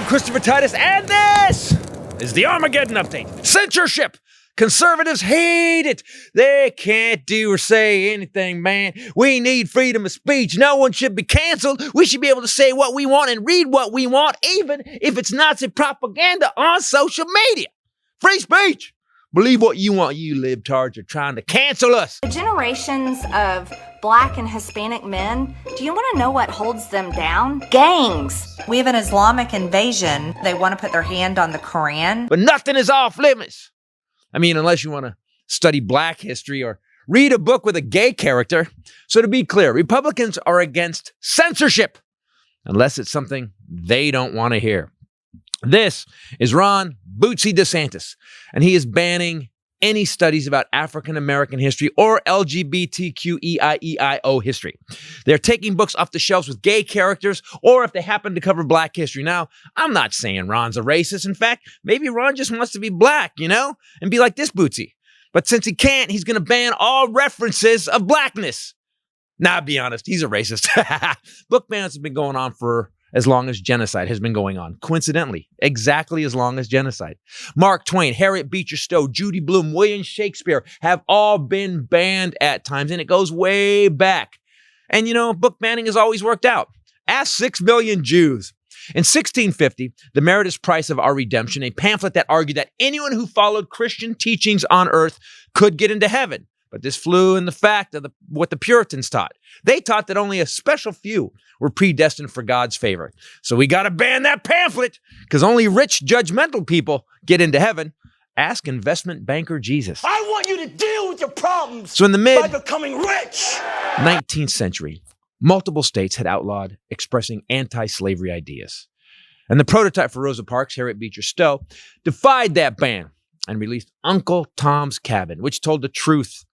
Christopher Titus, and this is the Armageddon update. Censorship. Conservatives hate it. They can't do or say anything, man. We need freedom of speech. No one should be canceled. We should be able to say what we want and read what we want, even if it's Nazi propaganda on social media. Free speech. Believe what you want. You libtards are trying to cancel us. The generations of Black and Hispanic men, do you want to know what holds them down? Gangs. We have an Islamic invasion. They want to put their hand on the Quran. But nothing is off limits. I mean, unless you want to study Black history or read a book with a gay character. So to be clear, Republicans are against censorship, unless it's something they don't want to hear. This is Ron Bootsy DeSantis, and he is banning any studies about African-American history or LGBTQEIEIO history. They're taking books off the shelves with gay characters or if they happen to cover Black history. Now, I'm not saying Ron's a racist. In fact, maybe Ron just wants to be Black, and be like this Bootsy. But since he can't, he's going to ban all references of Blackness. Now, I'll be honest, he's a racist. Book bans have been going on for as long as genocide has been going on. Coincidentally, exactly as long as genocide. Mark Twain, Harriet Beecher Stowe, Judy Blume, William Shakespeare have all been banned at times, and it goes way back. And book banning has always worked out. Ask 6 million Jews. In 1650, The Meritorious Price of Our Redemption, a pamphlet that argued that anyone who followed Christian teachings on earth could get into heaven. But this flew in the fact of what the Puritans taught. They taught that only a special few were predestined for God's favor. So we got to ban that pamphlet because only rich, judgmental people get into heaven. Ask investment banker Jesus. I want you to deal with your problems so in the by becoming rich. 19th century, multiple states had outlawed expressing anti-slavery ideas. And the prototype for Rosa Parks, Harriet Beecher Stowe, defied that ban and released Uncle Tom's Cabin, which told the truth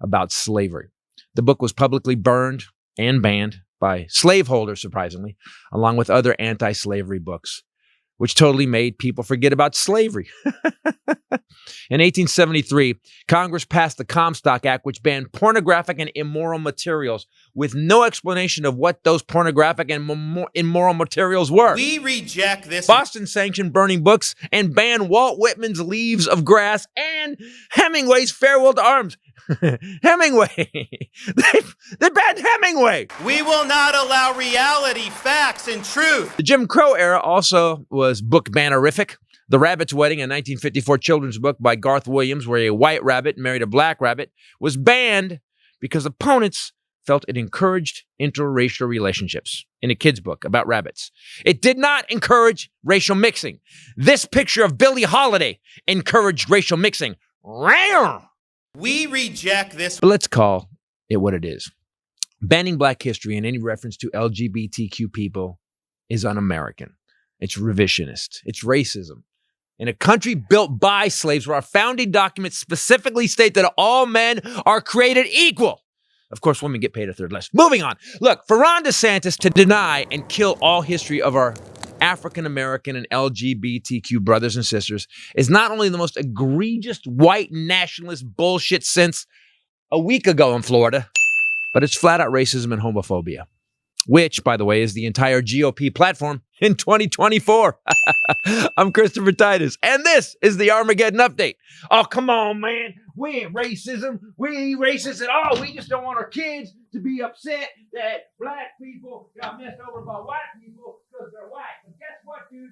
about slavery. The book was publicly burned and banned by slaveholders, surprisingly, along with other anti-slavery books, which totally made people forget about slavery. In 1873, Congress passed the Comstock Act, which banned pornographic and immoral materials with no explanation of what those pornographic and immoral materials were. We reject this. Boston sanctioned burning books and banned Walt Whitman's Leaves of Grass and Hemingway's Farewell to Arms. Hemingway. They banned Hemingway. We will not allow reality, facts, and truth. The Jim Crow era also was book bannerific. The Rabbit's Wedding, a 1954 children's book by Garth Williams, where a white rabbit married a black rabbit, was banned because opponents felt it encouraged interracial relationships in a kid's book about rabbits. It did not encourage racial mixing. This picture of Billie Holiday encouraged racial mixing. We reject this. But let's call it what it is. Banning Black history and any reference to LGBTQ people is un-American. It's revisionist. It's racism. In a country built by slaves where our founding documents specifically state that all men are created equal. Of course, women get paid a third less. Moving on. Look, for Ron DeSantis to deny and kill all history of our African-American and LGBTQ brothers and sisters is not only the most egregious white nationalist bullshit since a week ago in Florida, but it's flat out racism and homophobia, which, by the way, is the entire GOP platform in 2024. I'm Christopher Titus, and this is the Armageddon Update. Oh, come on, man. We ain't racism. We ain't racist at all. We just don't want our kids to be upset that Black people got messed over by white people because they're white. But guess what, dude?